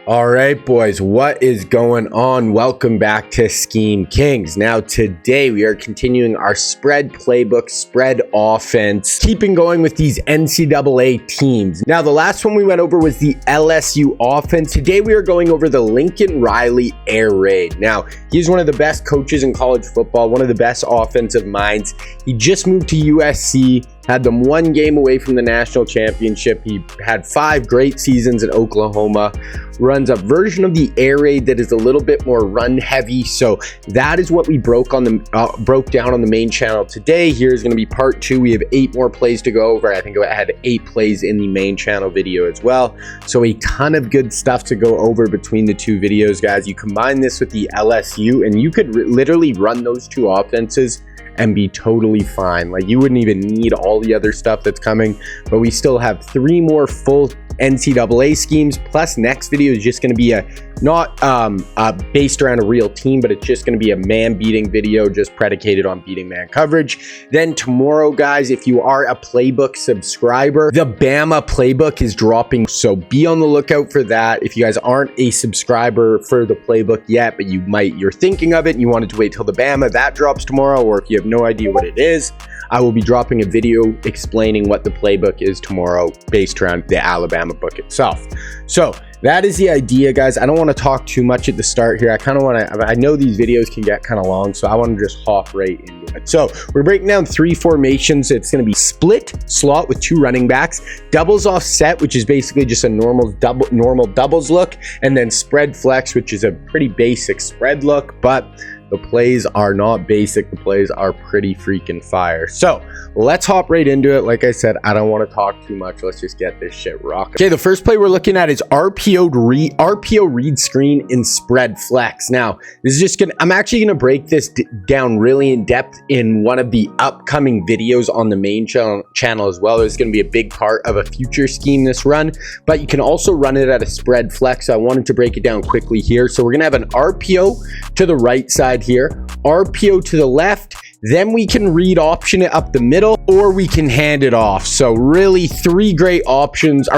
All right, boys, what is going on? Welcome back to Scheme Kings. Now, today we are continuing our spread playbook, spread offense, keeping going with these NCAA teams. Now, the last one we went over was the LSU offense. Today, we are going over the Lincoln Riley Air Raid. Now, he's one of the best coaches in college football, one of the best offensive minds. He just moved to USC. Had them one game away from the national championship. He had 5 great seasons in Oklahoma. Runs a version of the air raid that is a little bit more run heavy. So that is what we broke down on the main channel today. Here's going to be part 2. We have 8 more plays to go over. I think I had 8 plays in the main channel video as well. So a ton of good stuff to go over between the 2 videos, guys. You combine this with the LSU and you could literally run those 2 offenses and be totally fine. Like, you wouldn't even need all the other stuff that's coming, but we still have 3 more full NCAA schemes. Plus, next video is just going to be not based around a real team, but it's just going to be a man beating video, just predicated on beating man coverage. Then tomorrow, guys, if you are a playbook subscriber, the Bama playbook is dropping, so be on the lookout for that. If you guys aren't a subscriber for the playbook yet, but you're thinking of it and you wanted to wait till the Bama, that drops tomorrow. Or if you have no idea what it is, I will be dropping a video explaining what the playbook is tomorrow based around the Alabama book itself. So that is the idea, guys. I don't want to talk too much at the start here. I know these videos can get kind of long, so I want to just hop right into it. So we're breaking down 3 formations. It's going to be split slot with 2 running backs, doubles offset, which is basically just a normal doubles look, and then spread flex, which is a pretty basic spread look, but the plays are not basic. The plays are pretty freaking fire. So let's hop right into it. Like I said, I don't want to talk too much. Let's just get this shit rocking. Okay, the first play we're looking at is RPO read screen in spread flex. Now, this is I'm actually going to break this down really in depth in one of the upcoming videos on the main channel as well. It's going to be a big part of a future scheme this run, but you can also run it at a spread flex. So I wanted to break it down quickly here. So we're going to have an RPO to the right side here, RPO to the left, then we can read option it up the middle, or we can hand it off. So really 4 great options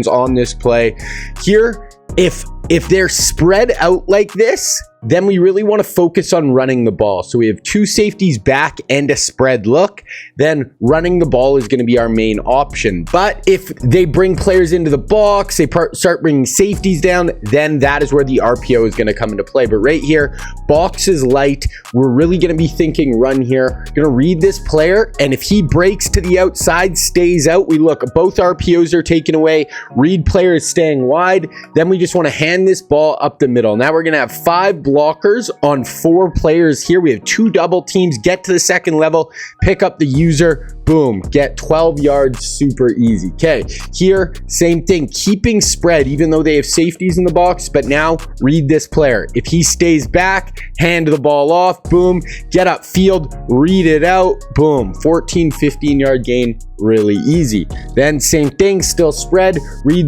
on this play here. If they're spread out like this, then we really want to focus on running the ball. So we have 2 safeties back and a spread look. Then running the ball is going to be our main option. But if they bring players into the box, they start bringing safeties down, then that is where the RPO is going to come into play. But right here, box is light. We're really going to be thinking run here. Going to read this player, and if he breaks to the outside, stays out, we look, both RPOs are taken away. Read player is staying wide. Then we just want to hand this ball up the middle. Now we're going to have 5 blockers on 4 players here. We have 2 double teams. Get to the second level, pick up the user, boom, get 12 yards, super easy. Okay, here, same thing, keeping spread, even though they have safeties in the box, but now read this player. If he stays back, hand the ball off, boom, get upfield, read it out, boom, 14, 15 yard gain, really easy. Then same thing, still spread, read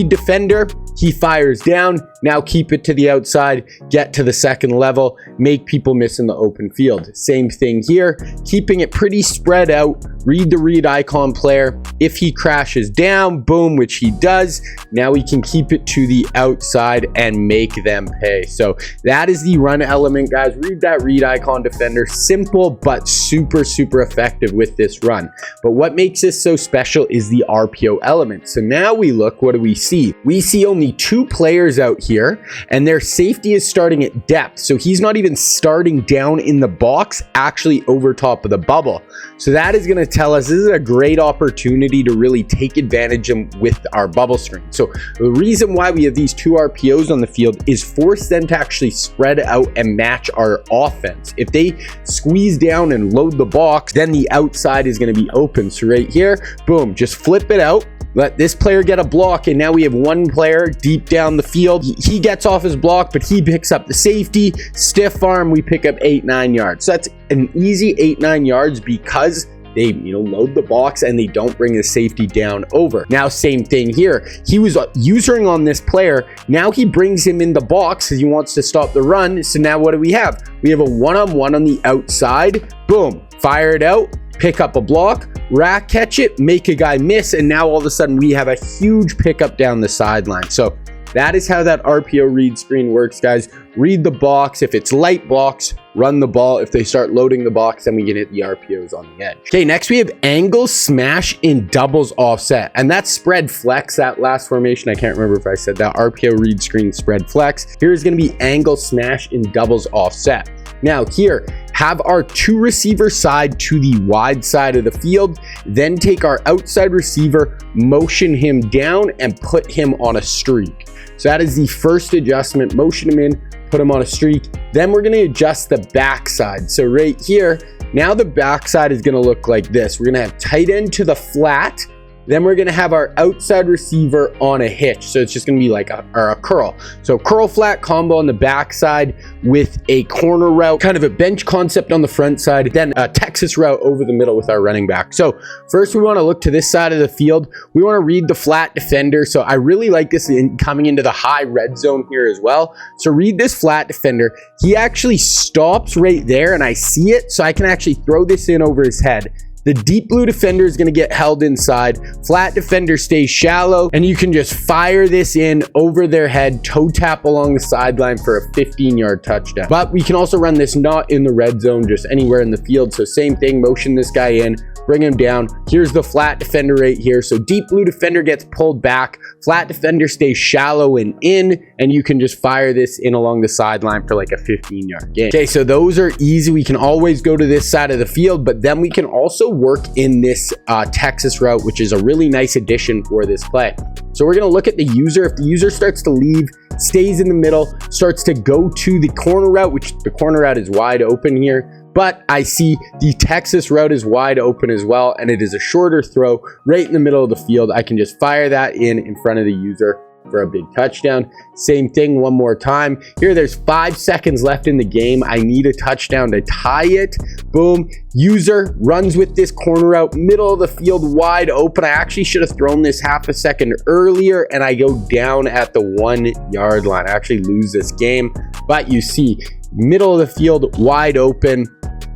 defender, he fires down, now keep it to the outside, get to the second level, make people miss in the open field. Same thing here, keeping it pretty spread out, read the read icon player. If he crashes down, boom, which he does, now we can keep it to the outside and make them pay. So that is the run element, guys. Read that read icon defender. Simple, but super, super effective with this run. But what makes this so special is the RPO element. So now we look, what do we see? We see only 2 players out here, and their safety is starting at depth. So he's not even starting down in the box, actually over top of the bubble. So that is going to tell us this is a great opportunity to really take advantage with our bubble screen. So the reason why we have these 2 RPOs on the field is force them to actually spread out and match our offense. If they squeeze down and load the box, then the outside is going to be open. So right here, boom, just flip it out. Let this player get a block, and now we have 1 player deep down the field. He gets off his block, but he picks up the safety. Stiff arm, we pick up 8-9 yards. So that's an easy 8-9 yards because they load the box and they don't bring the safety down over. Now same thing here, he was usering on this player, now he brings him in the box because he wants to stop the run. So now what do we have? We have a one-on-one on the outside, boom, fire it out, pick up a block, rack catch it, make a guy miss, and now all of a sudden we have a huge pickup down the sideline. So that is how that RPO read screen works, guys. Read the box. If it's light blocks, run the ball. If they start loading the box, then we can hit the RPOs on the edge. Okay, next we have angle smash in doubles offset. And that's spread flex, that last formation. I can't remember if I said that. RPO read screen spread flex. Here's going to be angle smash in doubles offset. Now here, have our 2 receiver side to the wide side of the field, then take our outside receiver, motion him down, and put him on a streak. So that is the first adjustment. Motion him in, put him on a streak. Then we're going to adjust the backside. So right here, now the backside is going to look like this. We're going to have tight end to the flat. Then we're going to have our outside receiver on a hitch. So it's just going to be like a curl. So curl flat combo on the backside with a corner route, kind of a bench concept on the front side, then a Texas route over the middle with our running back. So first we want to look to this side of the field. We want to read the flat defender. So I really like this coming into the high red zone here as well. So read this flat defender. He actually stops right there and I see it. So I can actually throw this in over his head. The deep blue defender is going to get held inside. Flat defender stays shallow, and you can just fire this in over their head, toe tap along the sideline for a 15-yard touchdown. But we can also run this not in the red zone, just anywhere in the field. So same thing, motion this guy in, bring him down. Here's the flat defender right here. So deep blue defender gets pulled back. Flat defender stays shallow and in, and you can just fire this in along the sideline for like a 15-yard gain. Okay, so those are easy. We can always go to this side of the field, but then we can also work in this Texas route, which is a really nice addition for this play. So we're going to look at the user. If the user starts to leave, stays in the middle, starts to go to the corner route, which the corner route is wide open here, but I see the Texas route is wide open as well, and it is a shorter throw right in the middle of the field. I can just fire that in front of the user for a big touchdown. Same thing one more time. Here, there's 5 seconds left in the game. I need a touchdown to tie it. Boom. User runs with this corner route, middle of the field, wide open. I actually should have thrown this half a second earlier, and I go down at the 1-yard line. I actually lose this game, but you see, middle of the field, wide open.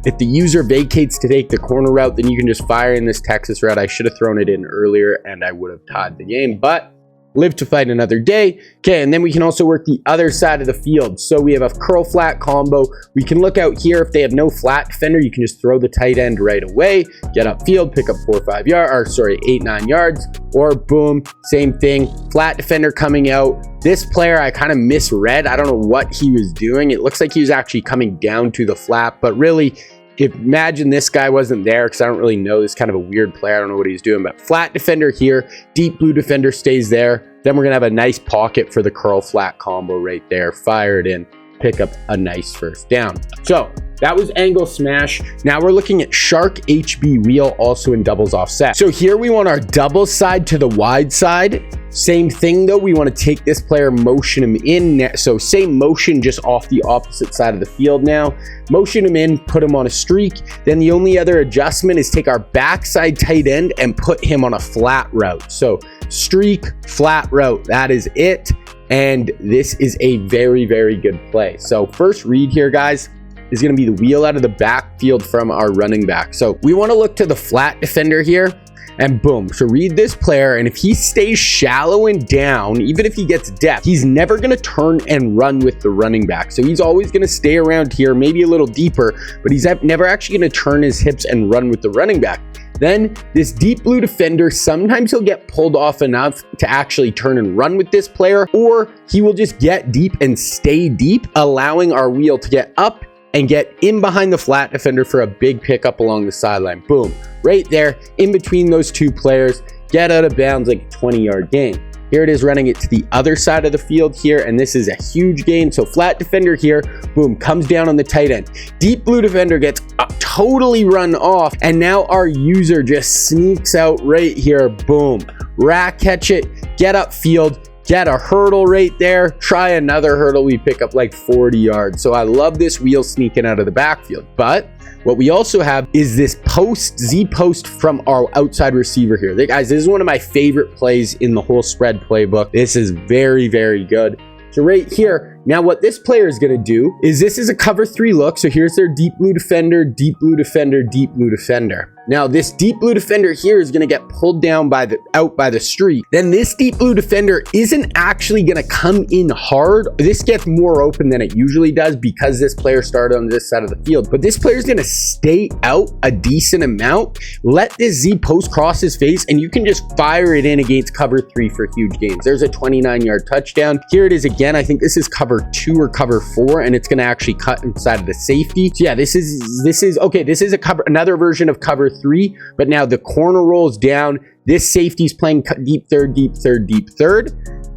If the user vacates to take the corner route, then you can just fire in this Texas route. I should have thrown it in earlier, and I would have tied the game, but live to fight another day. Okay, and then we can also work the other side of the field. So we have a curl flat combo. We can look out here. If they have no flat defender, you can just throw the tight end right away, get upfield, pick up 4 or 5 yards, or 8-9 yards, or boom, same thing. Flat defender coming out. This player I kind of misread. I don't know what he was doing. It looks like he was actually coming down to the flat, but really, imagine this guy wasn't there, because I don't really know. This is kind of a weird player. I don't know what he's doing, but flat defender here, deep blue defender stays there. Then we're going to have a nice pocket for the curl flat combo right there. Fire it in, pick up a nice first down. So that was angle smash. Now we're looking at shark HB wheel, also in doubles offset. So here we want our double side to the wide side. Same thing though, we want to take this player, motion him in. So same motion, just off the opposite side of the field now. Motion him in, put him on a streak. Then the only other adjustment is take our backside tight end and put him on a flat route. So streak, flat route, that is it. And this is a very, very good play. So first read here, guys, is going to be the wheel out of the backfield from our running back. So we want to look to the flat defender here, and boom. So read this player, and if he stays shallow and down, even if he gets depth, he's never going to turn and run with the running back. So he's always going to stay around here, maybe a little deeper, but he's never actually going to turn his hips and run with the running back. Then this deep blue defender, sometimes he'll get pulled off enough to actually turn and run with this player, or he will just get deep and stay deep, allowing our wheel to get up and get in behind the flat defender for a big pickup along the sideline. Boom, right there in between those two players, get out of bounds like a 20-yard gain. Here it is running it to the other side of the field here, and this is a huge gain. So flat defender here, boom, comes down on the tight end. Deep blue defender gets totally run off, and now our user just sneaks out right here. Boom, rack catch it, get upfield, get a hurdle right there, try another hurdle, we pick up like 40 yards. So I love this wheel sneaking out of the backfield. But what we also have is this post, Z post from our outside receiver here. Guys, this is one of my favorite plays in the whole spread playbook. This is very, very good. So right here, Now what this player is going to do is, this is a cover 3 look. So here's their deep blue defender, deep blue defender, deep blue defender. Now this deep blue defender here is going to get pulled down out by the street. Then this deep blue defender isn't actually going to come in hard. This gets more open than it usually does because this player started on this side of the field. But this player is going to stay out a decent amount, let this Z post cross his face, and you can just fire it in against cover 3 for huge gains. There's a 29-yard touchdown. Here it is again. I think this is cover 2 or cover 4, and it's going to actually cut inside of the safety. So yeah, this is okay. This is another version of cover 3, but now the corner rolls down. This safety's playing deep third, deep third, deep third.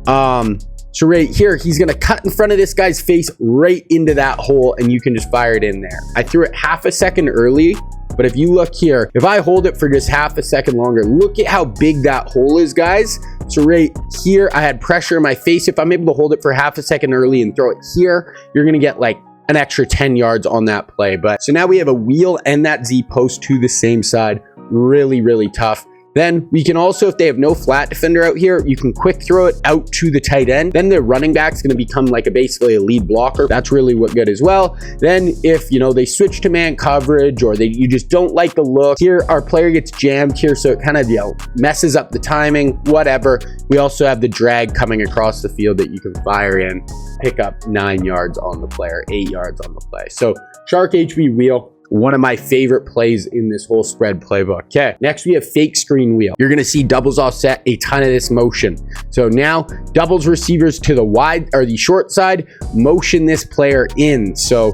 So right here, he's going to cut in front of this guy's face right into that hole, and you can just fire it in there. I threw it half a second early, but if you look here, if I hold it for just half a second longer, look at how big that hole is, guys. So right here, I had pressure in my face. If I'm able to hold it for half a second early and throw it here, you're going to get like an extra 10 yards on that play. But so now we have a wheel and that Z post to the same side. Really, really tough. Then we can also, if they have no flat defender out here, you can quick throw it out to the tight end. Then the running back's going to become like basically a lead blocker. That's really what good as well. Then if, they switch to man coverage, or you just don't like the look here, our player gets jammed here. So it kind of, messes up the timing, whatever. We also have the drag coming across the field that you can fire in, pick up 9 yards on the player, 8 yards on the play. So Shark HB wheel, one of my favorite plays in this whole spread playbook. Okay, next we have fake screen wheel. You're gonna see doubles offset a ton of this motion. So now doubles receivers to the wide or the short side, motion this player in. So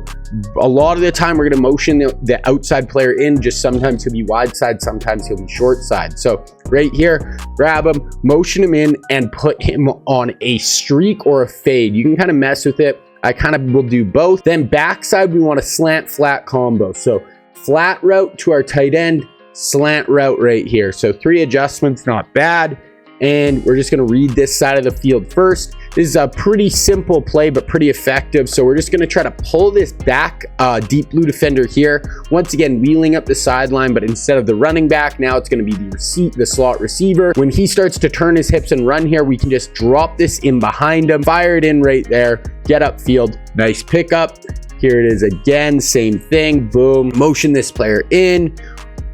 a lot of the time we're gonna motion the outside player in. Just sometimes he'll be wide side, sometimes he'll be short side. So right here, grab him, motion him in, and put him on a streak or a fade. You can kind of mess with it. I kind of will do both. Then backside, we want a slant flat combo. So flat route to our tight end, slant route right here. So 3 adjustments, not bad. And we're just going to read this side of the field first. This is a pretty simple play, but pretty effective. So we're just going to try to pull this back deep blue defender here. Once again, wheeling up the sideline, but instead of the running back, now it's going to be the slot receiver. When he starts to turn his hips and run here, we can just drop this in behind him, fire it in right there, get upfield. Nice pickup. Here it is again, same thing, boom. Motion this player in.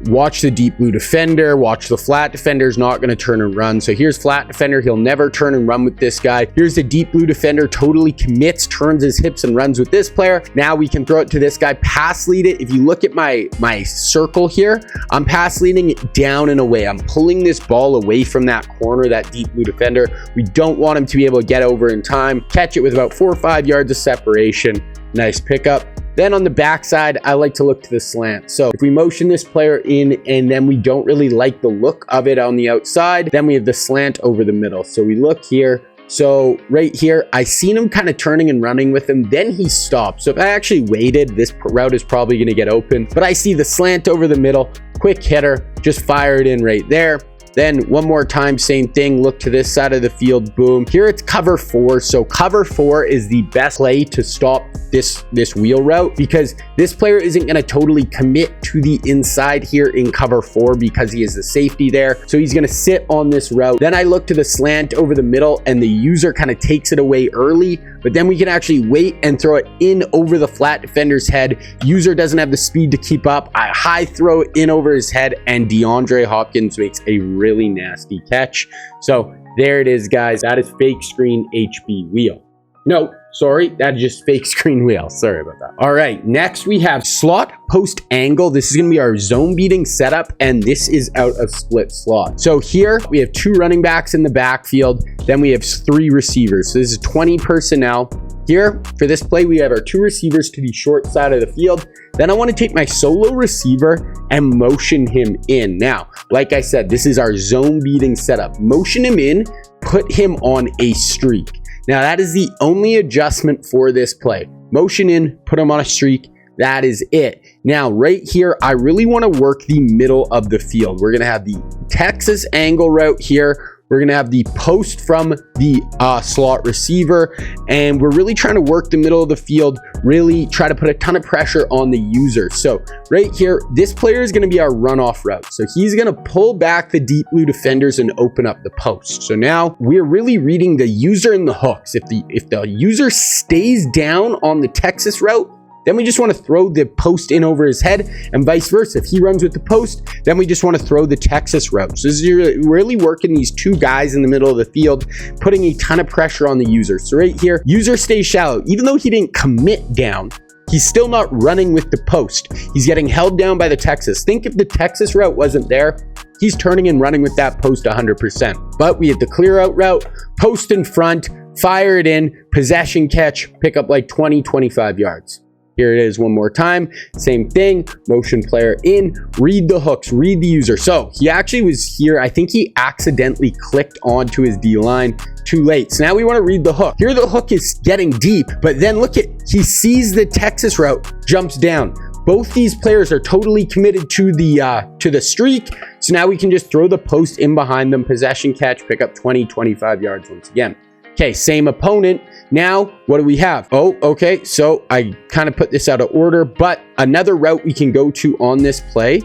Watch the deep blue defender, watch the flat defender is not going to turn and run. So here's flat defender. He'll never turn and run with this guy. Here's the deep blue defender, totally commits, turns his hips and runs with this player. Now we can throw it to this guy, pass lead it. If you look at my circle here, I'm pass leading it down and away. I'm pulling this ball away from that corner, that deep blue defender. We don't want him to be able to get over in time, catch it with about 4 or 5 yards of separation. Nice pickup. Then on the backside, I like to look to the slant. So if we motion this player in and then we don't really like the look of it on the outside, then we have the slant over the middle. So we look here. So right here, I seen him kind of turning and running with him. Then he stopped. So if I actually waited, this route is probably going to get open. But I see the slant over the middle, quick hitter, just fire it in right there. Then one more time, same thing, look to this side of the field, boom. Here it's cover 4. So cover 4 is the best play to stop this wheel route, because this player isn't going to totally commit to the inside here in cover 4 because he is the safety there. So he's going to sit on this route. Then I look to the slant over the middle and the user kind of takes it away early, but then we can actually wait and throw it in over the flat defender's head. User doesn't have the speed to keep up. I high throw it in over his head, and DeAndre Hopkins makes a really nasty catch. So there it is, guys. That is fake screen HB wheel. No, sorry, that is just fake screen wheel. Sorry about that. All right, next we have slot post angle. This is going to be our zone beating setup, and this is out of split slot. So here we have 2 running backs in the backfield. Then we have 3 receivers. So this is 20 personnel. Here, for this play, we have our 2 receivers to the short side of the field. Then I want to take my solo receiver and motion him in. Now, like I said, this is our zone beating setup. Motion him in, put him on a streak. Now, that is the only adjustment for this play. Motion in, put him on a streak. That is it. Now, right here, I really want to work the middle of the field. We're going to have the Texas angle route here We're going to have the post from the slot receiver, and we're really trying to work the middle of the field, really try to put a ton of pressure on the user. So right here, this player is going to be our runoff route. So he's going to pull back the deep blue defenders and open up the post. So now we're really reading the user and the hooks. If the user stays down on the Texas route, then we just want to throw the post in over his head, and vice versa. If he runs with the post, then we just want to throw the Texas route. So this is really working these two guys in the middle of the field, putting a ton of pressure on the user. So right here, user stays shallow. Even though he didn't commit down, he's still not running with the post. He's getting held down by the Texas. Think if the Texas route wasn't there, he's turning and running with that post 100%. But we have the clear out route, post in front, fire it in, possession catch, pick up like 20, 25 yards. Here it is one more time. Same thing, motion player in, read the hooks, read the user. So he actually was here. I think he accidentally clicked onto his D-line too late. So now we want to read the hook. Here the hook is getting deep, but then look at, he sees the Texas route, jumps down. Both these players are totally committed to the streak. So now we can just throw the post in behind them, possession catch, pick up 20, 25 yards once again. Okay, same opponent. Now, what do we have? Oh, okay, so I kind of put this out of order, but another route we can go to on this play.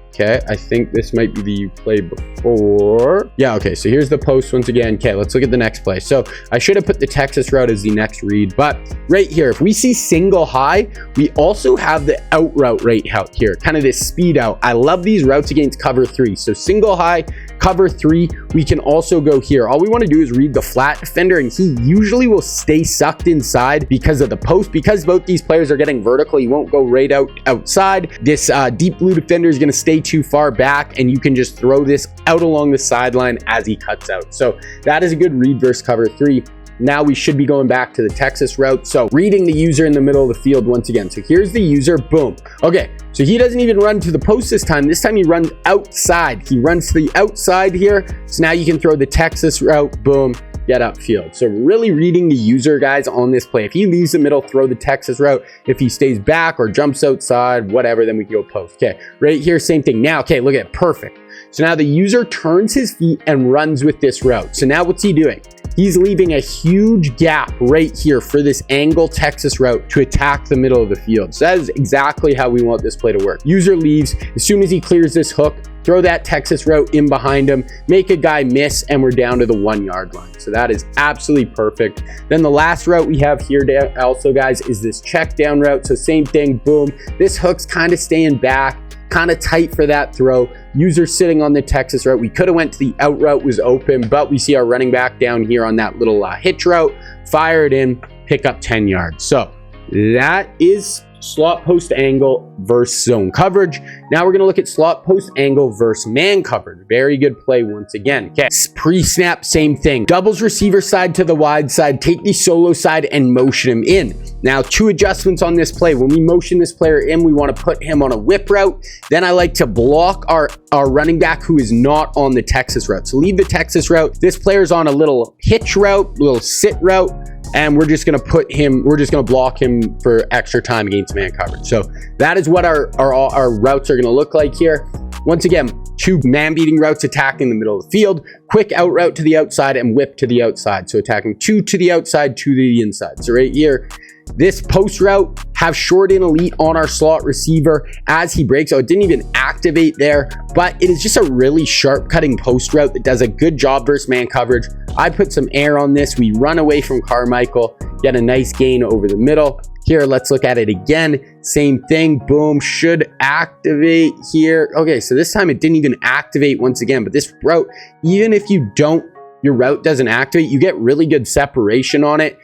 Okay, I think this might be the play before. Yeah, okay, so here's the post once again. Okay, let's look at the next play. So I should have put the Texas route as the next read, but right here, if we see single high, we also have the out route right out here, kind of this speed out. I love these routes against cover 3. So single high, cover 3, we can also go here. All we want to do is read the flat defender, and he usually will stay sucked inside because of the post. Because both these players are getting vertical, he won't go right outside. This deep blue defender is going to stay too far back, and you can just throw this out along the sideline as he cuts out. So that is a good read versus cover 3. Now we should be going back to the Texas route. So reading the user in the middle of the field once again. So here's the user, boom. Okay, so he doesn't even run to the post this time. This time he runs outside. He runs to the outside here. So now you can throw the Texas route, boom, get upfield. So really reading the user, guys, on this play. If he leaves the middle, throw the Texas route. If he stays back or jumps outside, whatever, then we can go post. Okay, right here, same thing. Now, okay, look at it, perfect. So now the user turns his feet and runs with this route. So now what's he doing? He's leaving a huge gap right here for this angle Texas route to attack the middle of the field. So that is exactly how we want this play to work. User leaves. As soon as he clears this hook, throw that Texas route in behind him, make a guy miss, and we're down to the 1-yard line. So that is absolutely perfect. Then the last route we have here also, guys, is this check down route. So same thing, boom. This hook's kind of staying back, kind of tight for that throw. User sitting on the Texas route. We could have went to the out route, was open, but we see our running back down here on that little hitch route, fire it in, pick up 10 yards. So that is slot post angle versus zone coverage. Now we're going to look at slot post angle versus man coverage. Very good play once again. Okay, pre-snap, same thing. Doubles receiver side to the wide side, take the solo side and motion him in. Now, 2 adjustments on this play. When we motion this player in, we want to put him on a whip route. Then I like to block our running back who is not on the Texas route. So leave the Texas route. This player's on a little hitch route, little sit route, and we're just going to block him for extra time against man coverage. So that is what our routes are going to look like here. Once again, 2 man-beating routes attacking the middle of the field, quick out route to the outside and whip to the outside. So attacking 2 to the outside, 2 to the inside. So right here, this post route, have short and elite on our slot receiver as he breaks. So it didn't even activate there, but it is just a really sharp cutting post route that does a good job versus man coverage. I put some air on this. We run away from Carmichael, get a nice gain over the middle. Here, let's look at it again. Same thing, boom, should activate here. Okay, so this time it didn't even activate once again, but this route, even if your route doesn't activate, you get really good separation on it.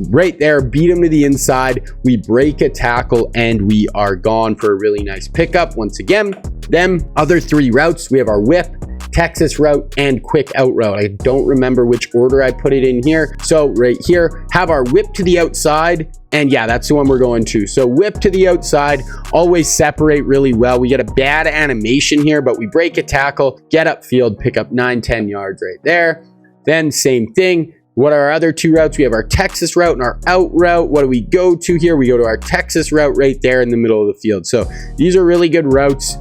Right there, beat him to the inside. We break a tackle and we are gone for a really nice pickup. Once again, them other 3 routes, we have our whip, Texas route, and quick out route. I don't remember which order I put it in here. So right here, have our whip to the outside. And yeah, that's the one we're going to. So whip to the outside, always separate really well. We get a bad animation here, but we break a tackle, get upfield, pick up 9-10 yards right there. Then same thing. What are our other 2 routes? We have our Texas route and our out route. What do we go to here? We go to our Texas route right there in the middle of the field. So these are really good routes.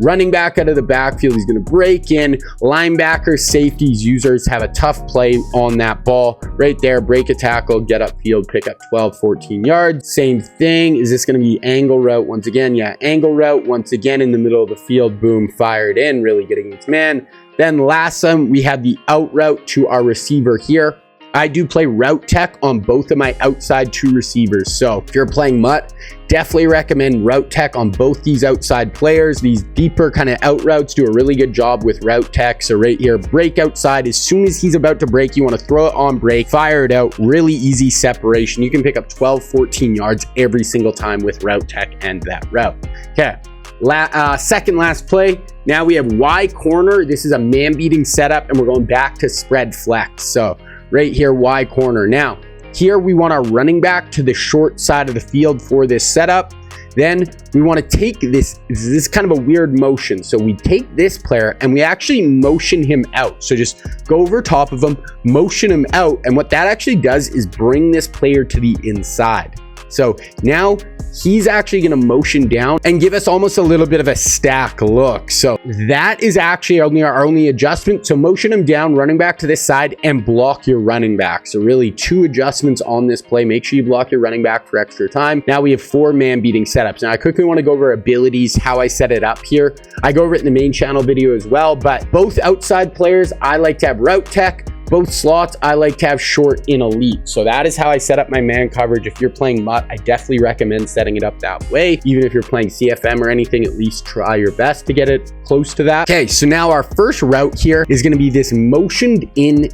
running back out of the backfield. He's going to break in. Linebackers, safeties, users have a tough play on that ball right there. Break a tackle, get upfield, pick up 12, 14 yards. Same thing. Is this going to be angle route once again? Yeah, angle route once again in the middle of the field. Boom, fired in, really getting its man. Then last time we had the out route to our receiver here. I do play route tech on both of my outside two receivers. So if you're playing Mutt, definitely recommend route tech on both these outside players. These deeper kind of out routes do a really good job with route tech. So right here, break outside. As soon as he's about to break, you want to throw it on break, fire it out. Really easy separation. You can pick up 12, 14 yards every single time with route tech and that route. Okay. Second last play. Now we have Y corner. This is a man beating setup and we're going back to spread flex. So right here, Y corner. Now here we want our running back to the short side of the field for this setup. Then we want to take this is kind of a weird motion. So we take this player and we actually motion him out. So just go over top of him, motion him out. And what that actually does is bring this player to the inside. So now he's actually going to motion down and give us almost a little bit of a stack look. So that is actually our only adjustment. So motion him down, running back to this side, and block your running back. So really 2 adjustments on this play. Make sure you block your running back for extra time. Now we have 4 man beating setups. Now I quickly want to go over abilities, how I set it up here. I go over it in the main channel video as well, but both outside players, I like to have route tech. Both slots, I like to have short in elite. So that is how I set up my man coverage. If you're playing Mutt, I definitely recommend setting it up that way. Even if you're playing CFM or anything, at least try your best to get it close to that. Okay, so now our first route here is going to be this motioned in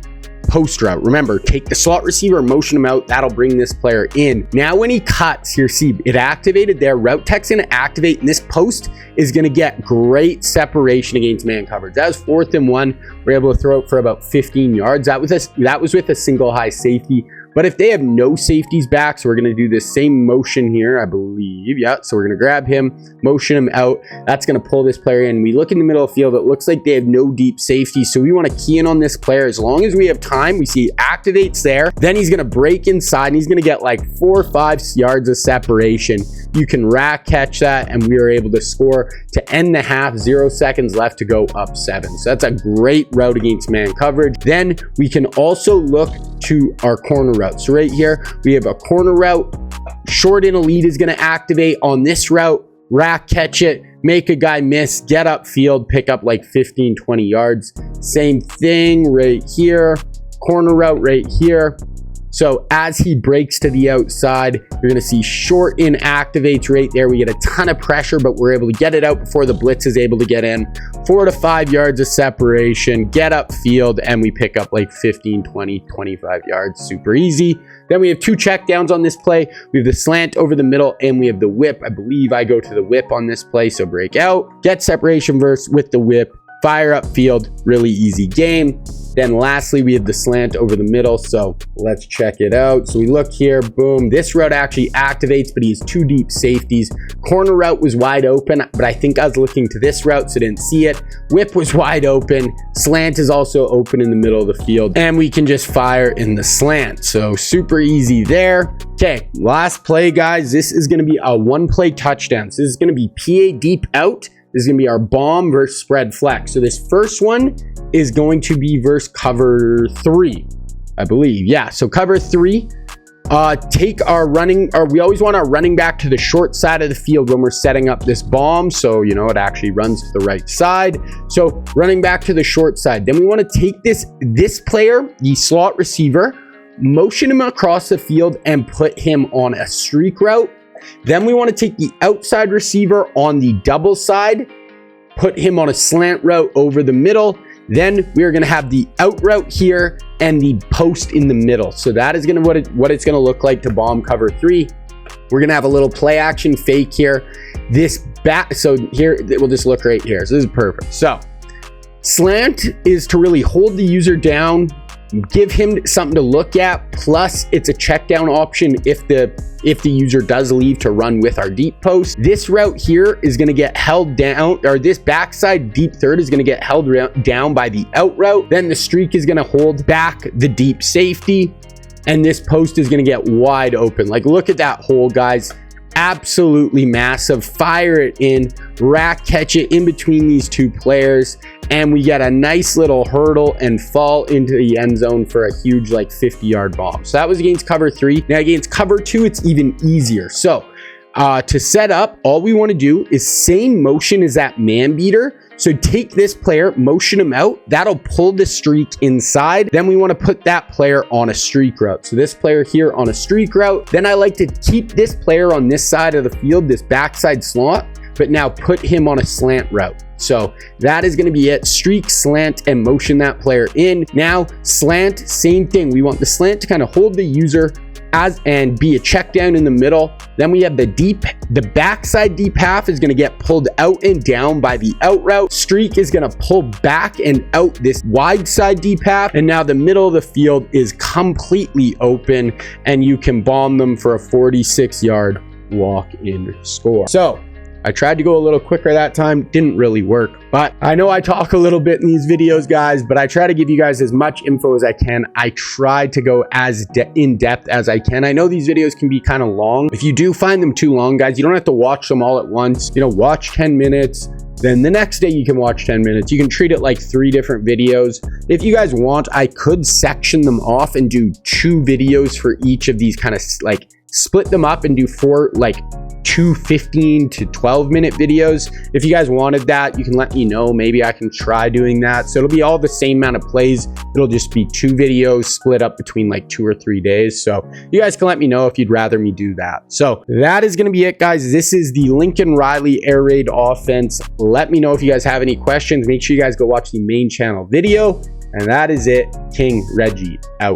post route. Remember, take the slot receiver, motion him out. That'll bring this player in. Now when he cuts, here, see, it activated there. Route tech's going to activate, and this post is going to get great separation against man coverage. That was 4th and 1. We're able to throw it for about 15 yards. That was with a single high safety. But if they have no safeties back, so we're going to do this same motion here, I believe. Yeah, so we're going to grab him, motion him out. That's going to pull this player in. We look in the middle of the field. It looks like they have no deep safety. So we want to key in on this player. As long as we have time, we see it activates there. Then he's going to break inside, and he's going to get like 4 or 5 yards of separation. You can rack catch that, and we were able to score to end the half. 0 seconds left to go, up 7. So that's a great route against man coverage. Then we can also look to our corner route. So right here, we have a corner route. Short in elite is going to activate on this route. Rack catch it, make a guy miss, get upfield, pick up like 15, 20 yards. Same thing right here. Corner route right here. So as he breaks to the outside, you're going to see short in activates right there. We get a ton of pressure, but we're able to get it out before the blitz is able to get in. 4 to 5 yards of separation, get upfield, and we pick up like 15, 20, 25 yards. Super easy. Then we have 2 checkdowns on this play. We have the slant over the middle, and we have the whip. I believe I go to the whip on this play. So break out, get separation with the whip, fire upfield, really easy game. Then lastly, we have the slant over the middle. So let's check it out. So we look here, boom. This route actually activates, but he has 2 deep safeties. Corner route was wide open, but I think I was looking to this route, so didn't see it. Whip was wide open. Slant is also open in the middle of the field, and we can just fire in the slant. So super easy there. Okay, last play, guys. This is going to be a 1-play touchdown. So this is going to be PA deep out. This is going to be our bomb versus spread flex. So this first one is going to be versus cover 3, I believe. Yeah, so cover 3. Take our we always want our running back to the short side of the field when we're setting up this bomb. So, it actually runs to the right side. So running back to the short side. Then we want to take this player, the slot receiver, motion him across the field and put him on a streak route. Then we want to take the outside receiver on the double side, put him on a slant route over the middle. Then we're going to have the out route here and the post in the middle. So that is going to what it's going to look like to bomb cover 3. We're going to have a little play action fake here. So here, we'll just look right here. So this is perfect. So slant is to really hold the user down, give him something to look at, plus it's a check down option if the user does leave to run with our deep post. This route here is going to get held down, or this backside deep third is going to get held down by the out route. Then the streak is going to hold back the deep safety, and this post is going to get wide open. Like, look at that hole, guys. absolutely massive. Fire it in, rack catch it in between these two players, and we get a nice little hurdle and fall into the end zone for a huge like 50-yard bomb. So that was against cover 3. Now against cover 2, it's even easier. So to set up, all we want to do is same motion as that man beater. So take this player, motion him out. That'll pull the streak inside. Then we want to put that player on a streak route. So this player here on a streak route. Then I like to keep this player on this side of the field, this backside slot, but now put him on a slant route. So that is going to be it. Streak, slant, and motion that player in. Now slant, same thing. We want the slant to kind of hold the user and be a check down in the middle. Then we have the backside deep half is going to get pulled out and down by the out route. Streak is going to pull back and out this wide side deep half. And now the middle of the field is completely open and you can bomb them for a 46-yard walk-in score. So I tried to go a little quicker that time, didn't really work, but I know I talk a little bit in these videos, guys, but I try to give you guys as much info as I can. I try to go as in depth as I can. I know these videos can be kind of long. If you do find them too long, guys, you don't have to watch them all at once. You know, watch 10 minutes. Then the next day you can watch 10 minutes. You can treat it like 3 different videos. If you guys want, I could section them off and do 2 videos for each of these, kind of like split them up and do 4, like 2 15 to 12 minute videos. If you guys wanted that, you can let me know. Maybe I can try doing that. So it'll be all the same amount of plays. It'll just be 2 videos split up between like 2 or 3 days. So you guys can let me know if you'd rather me do that. So that is going to be it, guys. This is the Lincoln Riley air raid offense. Let me know if you guys have any questions. Make sure you guys go watch the main channel video. And that is it. King Reggie out.